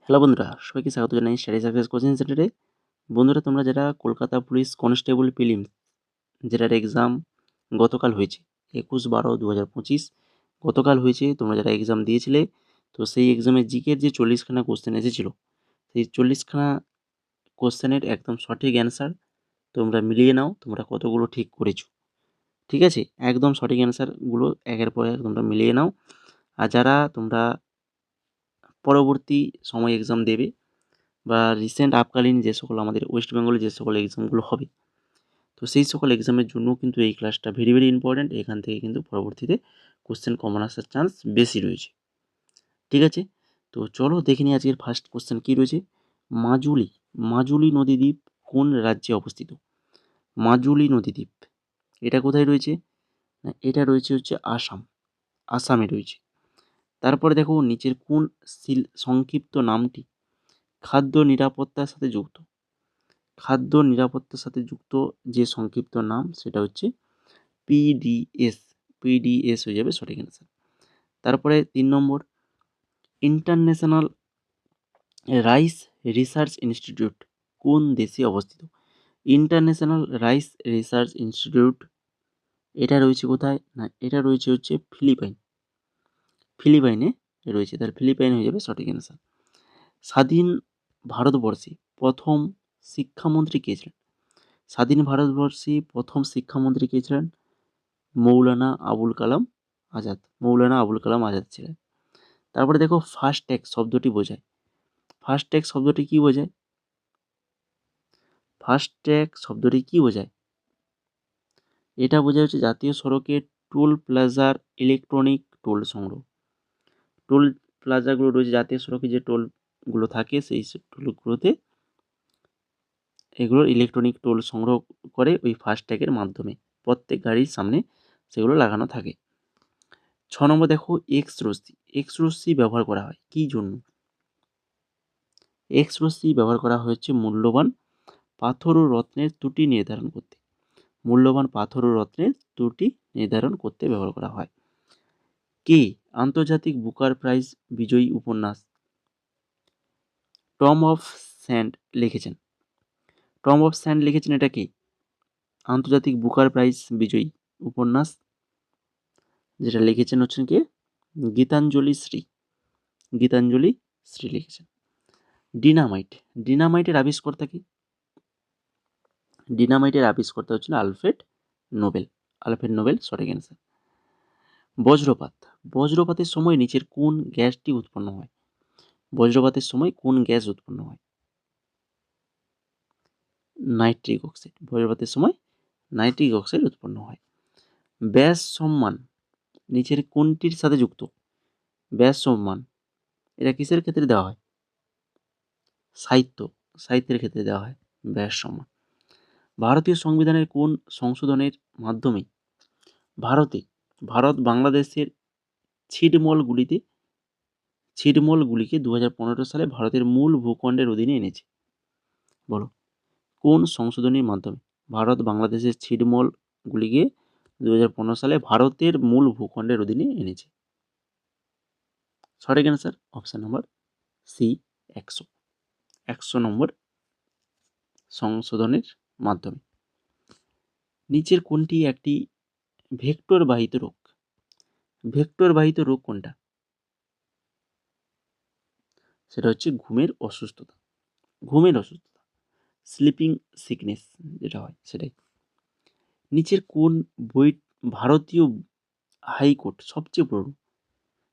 Hello বন্ধুরা, সবাইকে স্বাগত জানাই স্টাডি সাকসেস কোচিং সেন্টারে। বন্ধুরা, তোমরা যারা কলকাতা পুলিশ কনস্টেবল প্রিলিমস যেটার এক্সাম গতকাল হয়েছে 21/12/2025 গতকাল হয়েছে, তোমরা যারা এক্সাম দিয়েছিলে, তো সেই এক্সামে জিকের যে 40খানা কোশ্চেন এসেছিল, সেই 40খানা কোশ্চেনের একদম সঠিক অ্যান্সার তোমরা মিলিয়ে নাও তোমরা কতগুলো ঠিক করেছো। ঠিক আছে, একদম সঠিক অ্যান্সারগুলো একের পর এক তোমরা মিলিয়ে নাও। আর যারা তোমরা পরবর্তী সময় এক্সাম দেবে বা রিসেন্ট আপকালীন যে সকল আমাদের ওয়েস্ট বেঙ্গলে যে সকল এক্সামগুলো হবে, তো সেই সকল এক্সামের জন্য কিন্তু এই ক্লাসটা ভেরি ভেরি ইম্পর্ট্যান্ট। এখান থেকে কিন্তু পরবর্তীতে কোশ্চেন কমন আসার চান্স বেশি রয়েছে। ঠিক আছে, তো চলো দেখে নিই আজকের ফার্স্ট কোশ্চেন কী রয়েছে। মাজুলি মাজুলি নদীদ্বীপ কোন রাজ্যে অবস্থিত? মাজুলি নদীদ্বীপ এটা কোথায় রয়েছে? না, এটা রয়েছে হচ্ছে আসামে রয়েছে। তারপরে দেখো নিচের কোন সংক্ষিপ্ত নামটি খাদ্য নিরাপত্তার সাথে যুক্ত? খাদ্য নিরাপত্তার সাথে যুক্ত যে সংক্ষিপ্ত নাম সেটা হচ্ছে পিডিএস। পিডিএস হয়ে যাবে সঠিক অ্যান্সার। তারপরে 3 নম্বর, ইন্টারন্যাশনাল রাইস রিসার্চ ইনস্টিটিউট কোন দেশে অবস্থিত? ইন্টারন্যাশনাল রাইস রিসার্চ ইনস্টিটিউট এটা রয়েছে কোথায়? না, এটা রয়েছে হচ্ছে ফিলিপাইনে রয়েছে, তাহলে ফিলিপাইন হয়ে যাবে সঠিক অ্যান্সার। স্বাধীন ভারতবর্ষে প্রথম শিক্ষামন্ত্রী কে ছিলেন? স্বাধীন ভারতবর্ষে প্রথম শিক্ষামন্ত্রী কে ছিলেন? মৌলানা আবুল কালাম আজাদ ছিলেন। তারপরে দেখো ফাস্ট্যাগ শব্দটি বোঝায়। ফাস্ট্যাগ শব্দটি কি বোঝায়? ফাস্ট্যাগ শব্দটি কি বোঝায়? এটা বোঝায় হচ্ছে জাতীয় সড়কের টোল প্লাজার ইলেকট্রনিক টোল সংগ্রহ। টোল প্লাজাগুলো রয়েছে জাতীয় সড়কে, যে টোলগুলো থাকে সেই টোলগুলোতে এগুলোর ইলেকট্রনিক টোল সংগ্রহ করে ওই ফাস্ট্যাগের মাধ্যমে প্রত্যেক গাড়ির সামনে সেগুলো লাগানো থাকে। 6 নম্বর দেখো এক্স রশ্মি ব্যবহার করা হয় কী জন্য? এক্স রশ্মি ব্যবহার করা হয়েছে মূল্যবান পাথর ও রত্নের ত্রুটি নির্ধারণ করতে। মূল্যবান পাথর ও রত্নের ত্রুটি নির্ধারণ করতে ব্যবহার করা হয়। কে আন্তর্জাতিক বুকার প্রাইজ বিজয়ী উপন্যাস টম অফ স্যান্ড লিখেছেন? টম অফ স্যান্ড লিখেছেন এটা কি? আন্তর্জাতিক বুকার প্রাইজ বিজয়ী উপন্যাস যেটা লিখেছেন হচ্ছেন কে? গীতাঞ্জলি শ্রী লিখেছেন। ডিনামাইটের আবিষ্কর্তা কি? ডিনামাইটের আবিষ্কর্তা হচ্ছেন আলফ্রেড নোবেল সঠিক অ্যান্সার। বজ্রপাতের সময় নিচের কোন গ্যাসটি উৎপন্ন হয়? বজ্রপাতের সময় কোন গ্যাস উৎপন্ন হয়? Nitric oxide. বজ্রপাতের সময় নাইট্রিক অক্সাইড উৎপন্ন হয়। ব্যাস সম্মান নিচের কোনটির সাথে যুক্ত? ব্যাস সম্মান এটা কিসের ক্ষেত্রে দেওয়া হয়? সাহিত্যের ক্ষেত্রে দেওয়া হয় ব্যাস সম্মান। ভারতীয় সংবিধানের কোন সংশোধনের মাধ্যমে ভারত বাংলাদেশের ছিটমহলগুলিকে 2015 সালে ভারতের মূল ভূখণ্ডের অধীনে এনেছে? বলো, কোন সংশোধনীর মাধ্যমে ভারত বাংলাদেশের ছিটমহলগুলিকে 2015 সালে ভারতের মূল ভূখণ্ডের অধীনে এনেছে? সঠিক অ্যান্সার অপশন নাম্বার সি, 100 নম্বর সংশোধনের মাধ্যমে। নিচের কোনটি একটি ভেক্টর বাহিত রোগ কোনটা? সেটা হচ্ছে ঘুমের অসুস্থতা, স্লিপিং সিকনেস যেটা হয় সেটাই। নিচের কোন ভারতীয় হাইকোর্ট সবচেয়ে পুরনো?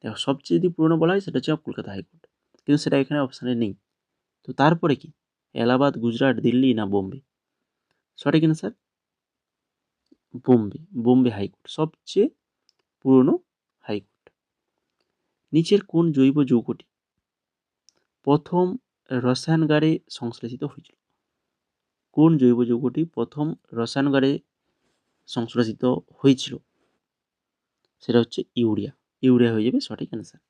দেখো, সবচেয়ে যদি পুরনো বলা হয় সেটা হচ্ছে কলকাতা হাইকোর্ট, কিন্তু সেটা এখানে অপশানে নেই। তো তারপরে কি? এলাহাবাদ, গুজরাট, দিল্লি না বোম্বে? সঠিক অ্যান্সার বোম্বে হাইকোর্ট সবচেয়ে পুরনো হাইকোর্ট। নিচের কোন জৈব যৌগটি প্রথম রসায়নগারে সংশ্লেষিত হয়েছিল? কোন জৈব যৌগটি প্রথম রসায়নগারে সংশ্লেষিত হয়েছিল? সেটা হচ্ছে ইউরিয়া হয়ে যাবে সঠিক অ্যান্সার।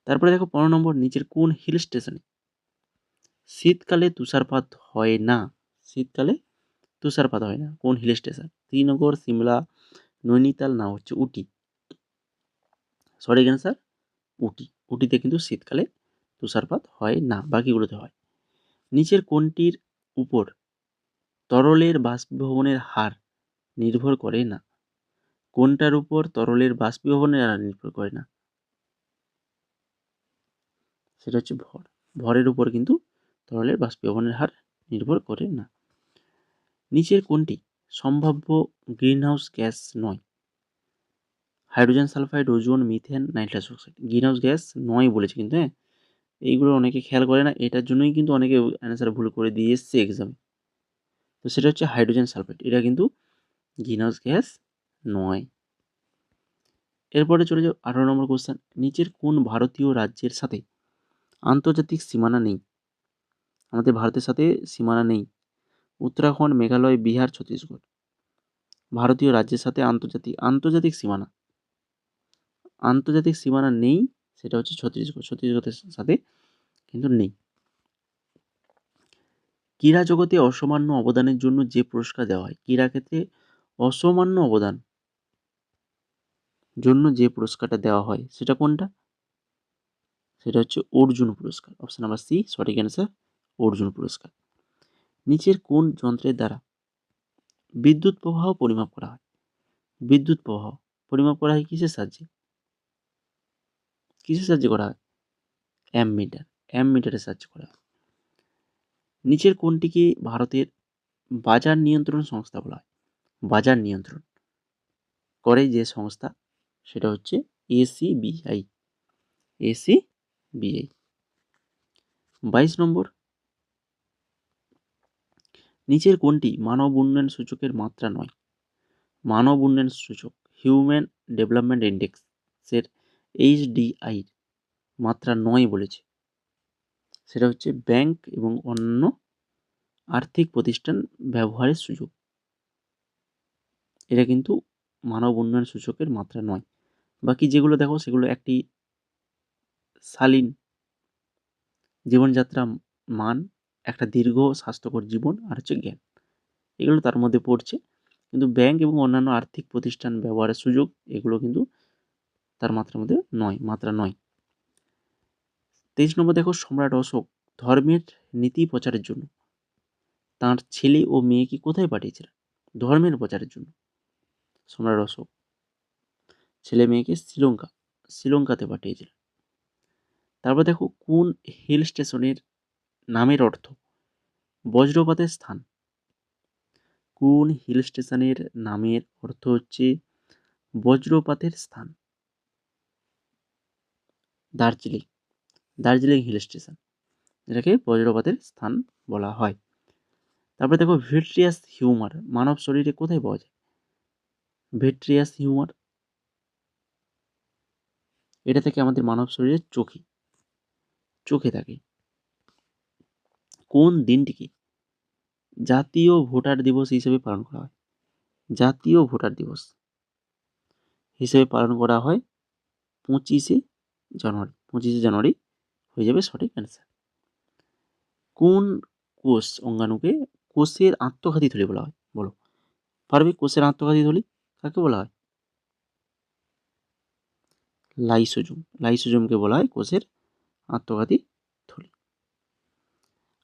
তারপরে দেখো 15 নম্বর, নিচের কোন হিল স্টেশনে শীতকালে তুষারপাত হয় না? কোন হিল স্টেশন? শ্রীনগর, সিমলা, নৈনিতাল না হচ্ছে উটি? সঠিক অ্যান্সার উটিতে কিন্তু শীতকালে তুষারপাত হয় না, বাকিগুলোতে হয়। নিচের কোনটির উপর তরলের বাষ্পীভবনের হার নির্ভর করে না? কোনটার উপর তরলের বাষ্পীভবনের হার নির্ভর করে না? সেটা হচ্ছে ভর। ভরের উপর কিন্তু তরলের বাষ্পীভবনের হার নির্ভর করে না। নিচের কোনটি সম্ভাব্য গ্রিনহাউস গ্যাস নয়? Hydrogen sulphide, ozone, methane, nitrous oxide. Greenhouse gas নয় বলেছে কিন্তু, হ্যাঁ, এইগুলো অনেকে খেয়াল করে না, এটার জন্যই কিন্তু অনেকে অ্যান্সার ভুল করে দিয়ে এসছে এক্সামে। তো সেটা হচ্ছে হাইড্রোজেন সালফাইড, এটা কিন্তু গ্রিনহাউস গ্যাস নয়। এরপরে চলে যাও 18 নম্বর কোশ্চেন। নিচের কোন ভারতীয় রাজ্যের সাথে আন্তর্জাতিক সীমানা নেই? আমাদের ভারতের সাথে সীমানা নেই। উত্তরাখণ্ড, মেঘালয়, বিহার, ছত্তিশগড়। ভারতীয় রাজ্যের সাথে আন্তর্জাতিক সীমানা নেই, সেটা হচ্ছে ছত্তিশগড়ের সাথে কিন্তু নেই। ক্রীড়া জগতে অসামান্য অবদানের জন্য যে পুরস্কার দেওয়া হয়, ক্রীড়া ক্ষেত্রে অসামান্য অবদান জন্য যে পুরস্কারটা দেওয়া হয় সেটা কোনটা? সেটা হচ্ছে অর্জুন পুরস্কার। অপশন নাম্বার সি সঠিক অ্যান্সার, অর্জুন পুরস্কার। নিচের কোন যন্ত্রের দ্বারা বিদ্যুৎ প্রবাহ পরিমাপ করা হয়? বিদ্যুৎ প্রবাহ পরিমাপ করা হয় কিসের সাহায্যে করা হয়? অ্যামমিটারের সাহায্যে করা হয়। নিচের কোনটিকে ভারতের বাজার নিয়ন্ত্রণ সংস্থা বলা হয়? বাজার নিয়ন্ত্রণ করে যে সংস্থা সেটা হচ্ছে ACBI। 22 নম্বর। নিচের কোনটি মানব উন্নয়ন সূচকের মাত্রা নয়? মানব উন্নয়ন সূচক হিউম্যান ডেভেলপমেন্ট ইন্ডেক্সের HDI মাত্রা নয় বলেছে। সেটা হচ্ছে ব্যাংক এবং অন্য আর্থিক প্রতিষ্ঠান ব্যবহারের সুযোগ। এটা কিন্তু মানব উন্নয়ন সূচকের মাত্রা নয়। বাকি যেগুলো দেখো সেগুলো একটি শালীন জীবনযাত্রা মান, একটা দীর্ঘ স্বাস্থ্যকর জীবন, আর হচ্ছে জ্ঞান, এগুলো তার মধ্যে পড়ছে। কিন্তু ব্যাংক এবং অন্যান্য আর্থিক প্রতিষ্ঠান ব্যবহারের সুযোগ, এগুলো কিন্তু তার মাত্রা নয়। 23 নম্বর দেখো, সম্রাট অশোক ধর্মের নীতি প্রচারের জন্য তাঁর ছেলে ও মেয়েকে কোথায় পাঠিয়েছিলেন? ধর্মের প্রচারের জন্য সম্রাট অশোক ছেলে মেয়েকে শ্রীলঙ্কাতে পাঠিয়েছিলেন। তারপর দেখো, কোন হিল স্টেশনের নামের অর্থ বজ্রপাতের স্থান? কোন হিল স্টেশনের নামের অর্থ হচ্ছে বজ্রপাতের স্থান? দার্জিলিং হিল স্টেশন, এটাকে বজ্রপাতের স্থান বলা হয়। তারপরে দেখো, ভিট্রিয়াস হিউমার মানব শরীরে কোথায় পাওয়া যায়? ভিট্রিয়াস হিউমার এটা থেকে আমাদের মানব শরীরের চোখে থাকে। কোন দিনটিকে জাতীয় ভোটার দিবস হিসেবে পালন করা হয়? জাতীয় ভোটার দিবস হিসেবে পালন করা হয় 25শে জানুয়ারি হয়ে যাবে সঠিক অ্যান্সার। কোন অঙ্গাণুকে কোষের আত্মঘাতী থলি বলা হয়? বলো, পারবে? কোষের আত্মঘাতী থলি কাকে বলা হয়? লাইসোজোমকে বলা হয় কোষের আত্মঘাতী থলি।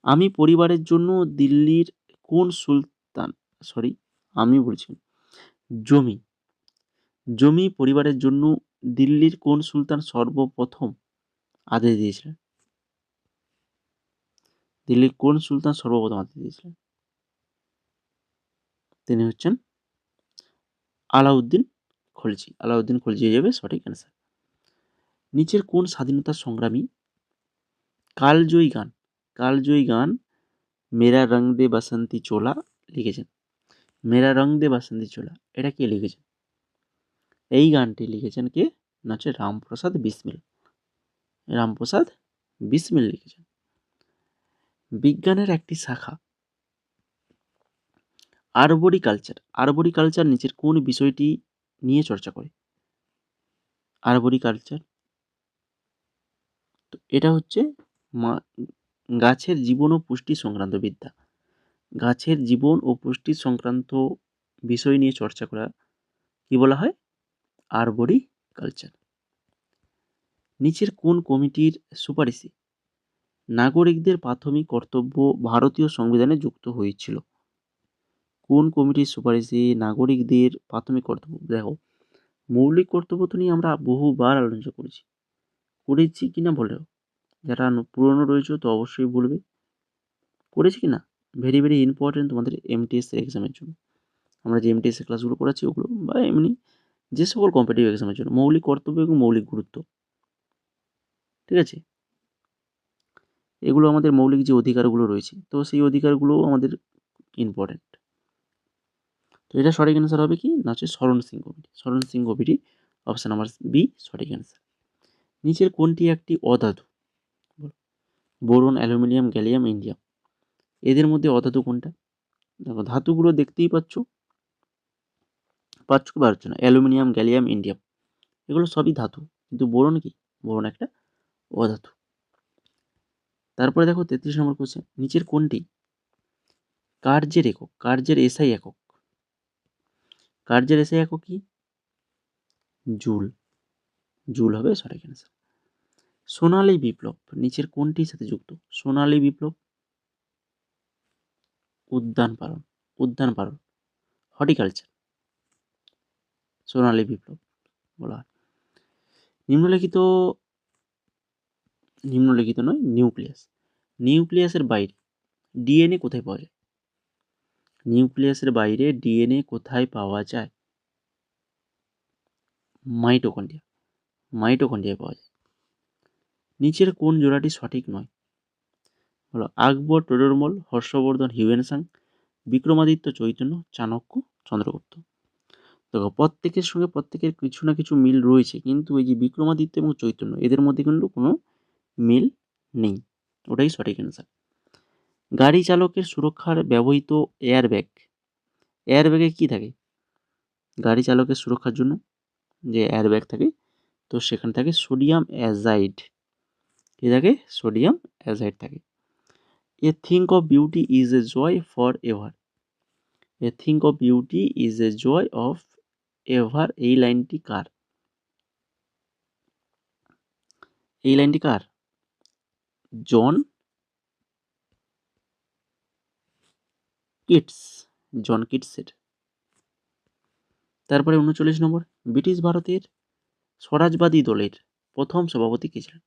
আমি পরিবারের জন্য দিল্লির কোন সুলতান আমি বলছি জমি পরিবারের জন্য দিল্লির কোন সুলতান সর্বপ্রথম আদেশ দিয়েছিলেন? দিল্লির কোন সুলতান সর্বপ্রথম আদেশ দিয়েছিলেন? তিনি হচ্ছেন আলাউদ্দিন খলজি হয়ে যাবে সঠিক অ্যান্সার। নিচের কোন স্বাধীনতা সংগ্রামী কালজয়ী গান মেরা রং দে বাসন্তী চোলা লিখেছেন? মেরা রং দে বাসন্তী চোলা এটা কে লিখেছেন? এই গানটি লিখেছেন কে? না হচ্ছে রামপ্রসাদ বিসমিল লিখেছেন। বিজ্ঞানের একটি শাখা আরবোরিকালচার নিচের কোন বিষয়টি নিয়ে চর্চা করে? আরবোরিকালচার তো এটা হচ্ছে গাছের জীবন ও পুষ্টি সংক্রান্ত বিদ্যা। গাছের জীবন ও পুষ্টি সংক্রান্ত বিষয় নিয়ে চর্চা করা কি বলা হয়? আরবোরিকালচার। নিচের কোন কমিটির সুপারিশে নাগরিকদের প্রাথমিক কর্তব্য ভারতীয় সংবিধানে যুক্ত হয়েছিল? কোন কমিটির সুপারিশে নাগরিকদের প্রাথমিক কর্তব্য? দেখো, মৌলিক কর্তব্য তো নিয়ে আমরা বহুবার আলোচনা করেছি কিনা বলেও, যারা পুরনো রয়েছে তো অবশ্যই বলবে করেছি কিনা। ভেরি ভেরি ইম্পর্টেন্ট তোমাদের এমটিএস এক্সামের জন্য। আমরা যে এমটিএস ক্লাসগুলো করাচ্ছি ওগুলো বা এমনি যে সকল কম্পিটিটিভ এক্সামের জন্য মৌলিক কর্তব্য এবং মৌলিক গুরুত্ব, ঠিক আছে, এগুলো আমাদের মৌলিক যে অধিকারগুলো রয়েছে, তো সেই অধিকারগুলোও আমাদের ইম্পর্টেন্ট। তো এটা সঠিক অ্যান্সার হবে কি না, হচ্ছে শরণ Singh committee. Sharan Singh committee, option number B সঠিক অ্যান্সার। নিচের কোনটি একটি অধাতু? Boron, aluminium, gallium, indium. এদের মধ্যে অধাতু কোনটা? দেখো ধাতুগুলো দেখতেই পাচ্ছ কি পাচ্ছ না? অ্যালুমিনিয়াম, গ্যালিয়াম, ইন্ডিয়াম, এগুলো সবই ধাতু, কিন্তু বোরন কি? বোরন একটা অধাতু। তারপরে দেখো 33 নম্বর কোশ্চেন, নিচের কোনটি কার্যের একক? কার্যের এসআই একক। কার্যের এসআই একক কি? জুল। জুল হবে সঠিক অ্যান্সার। সোনালী বিপ্লব নিচের কোনটির সাথে যুক্ত? সোনালী বিপ্লব উদ্যান পালন, হর্টিকালচার, সোনালী বিপ্লব বলা হয়। নিম্নলিখিত নয়, নিউক্লিয়াসের বাইরে ডিএনএ কোথায় পাওয়া যায়? নিউক্লিয়াসের বাইরে ডিএনএ কোথায় পাওয়া যায়? মাইটোকন্ড্রিয়ায় পাওয়া যায়। নিচের কোন জোড়াটি সঠিক নয়? হলো আকবর টোডরমল, হর্ষবর্ধন হিউয়েনসাং, বিক্রমাদিত্য চৈতন্য, চাণক্য চন্দ্রগুপ্ত। দেখো প্রত্যেকের সঙ্গে প্রত্যেকের কিছু না কিছু মিল রয়েছে, কিন্তু এই যে বিক্রমাদিত্য এবং চৈতন্য এদের মধ্যে কিন্তু কোনো মিল নেই, ওটাই সঠিক অ্যান্সার। গাড়ি চালকের সুরক্ষার ব্যবহৃত এয়ারব্যাগে কি থাকে? গাড়ি চালকের সুরক্ষার জন্য যে এয়ারব্যাগ থাকে, তো সেখানে থাকে সোডিয়াম অ্যাজাইড। কি থাকে? সোডিয়াম অ্যাজাইড থাকে। A thing of beauty is a joy forever. A thing of beauty is a joy of ever, এই লাইনটি কার? জন কিটসের। তারপরে 39 নম্বর, ব্রিটিশ ভারতের স্বরাজবাদী দলের প্রথম সভাপতি কে ছিলেন?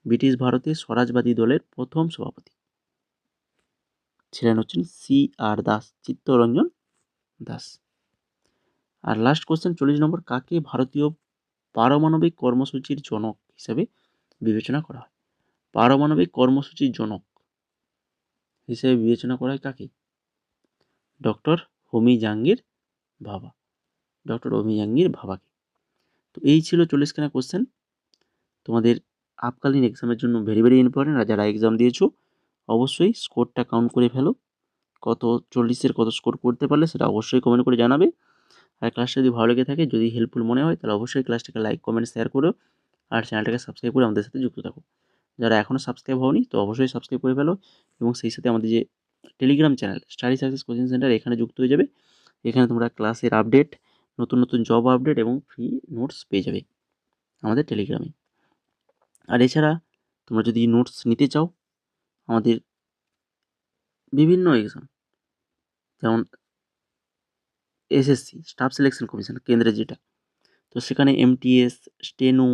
ব্রিটিশ ভারতের স্বরাজবাদী দলের প্রথম সভাপতি হচ্ছেন CR দাস, চিত্তরঞ্জন দাস। আর লাস্ট কোশ্চেন 40 নম্বর, কাকে ভারতীয় পারমাণবিক কর্মসূচির জনক হিসেবে বিবেচনা করা হয়? পারমাণবিক কর্মসূচির জনক হিসেবে বিবেচনা করা হয় কাকে? ডক্টর হোমি জাহাঙ্গীর ভাবাকে। তো এই ছিল 40খানা কোশ্চেন তোমাদের আপকালীন এক্সামের জন্য ভেরি ভেরি ইম্পর্টেন্ট। আর যারা এক্সাম দিয়েছো অবশ্যই স্কোরটা কাউন্ট করে ফেলো, কত 40-এর কত স্কোর করতে পারলে সেটা অবশ্যই কমেন্ট করে জানাবে। আর ক্লাসটা যদি ভালো লেগে থাকে, যদি হেল্পফুল মনে হয়, তাহলে অবশ্যই ক্লাসটাকে লাইক, কমেন্ট, শেয়ার করো। আর চ্যানেলটাকে সাবস্ক্রাইব করে আমাদের সাথে যুক্ত থাকো। যারা এখনও সাবস্ক্রাইব হওনি তো অবশ্যই সাবস্ক্রাইব করে ফেলো, এবং সেই সাথে আমাদের যে Telegram channel study success coaching centre, এখানে যুক্ত হয়ে যাবে। এখানে তোমরা ক্লাসের আপডেট, নতুন নতুন জব আপডেট এবং ফ্রি নোটস পেয়ে যাবে আমাদের টেলিগ্রামে। আর এছাড়া তোমরা যদি নোটস নিতে চাও আমাদের বিভিন্ন এক্সাম, যেমন SSC স্টাফ সিলেকশন কমিশন কেন্দ্রে যেটা, তো সেখানে MTS, steno,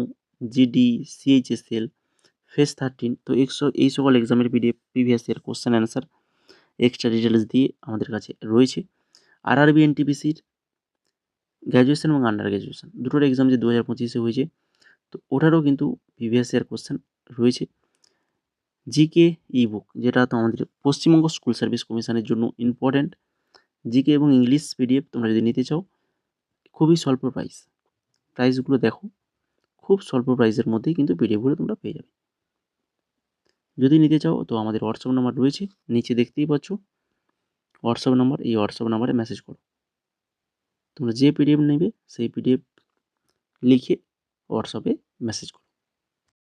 GD, CHSL, face 13, তো এই সকল এক্সামের PDF, previous year question answer, extra details দিয়ে আমাদের কাছে রয়েছে। RRB NTPCর গ্র্যাজুয়েশন এবং আন্ডার গ্র্যাজুয়েশন দুটোর এক্সাম যে 2025-এ হয়েছে, তো ওটারও কিন্তু প্রিভিয়াস ইয়ার কোশ্চেন রয়েছে। জিকে ইবুক, যেটা তো আমাদের পশ্চিমবঙ্গ স্কুল সার্ভিস কমিশনের জন্য ইম্পর্ট্যান্ট, জিকে এবং ইংলিশ PDF তোমরা যদি নিতে চাও, খুবই স্বল্প প্রাইসগুলো দেখো, খুব স্বল্প প্রাইসের মধ্যেই কিন্তু PDFগুলো তোমরা পেয়ে যাবে। যদি নিতে চাও তো আমাদের হোয়াটসঅ্যাপ নাম্বার রয়েছে, নিচে দেখতেই পাচ্ছ হোয়াটসঅ্যাপ নাম্বার, এই হোয়াটসঅ্যাপ নাম্বারে মেসেজ করো। তোমরা যে PDF নেবে সেই PDF লিখে হোয়াটসঅ্যাপে মেসেজ করো।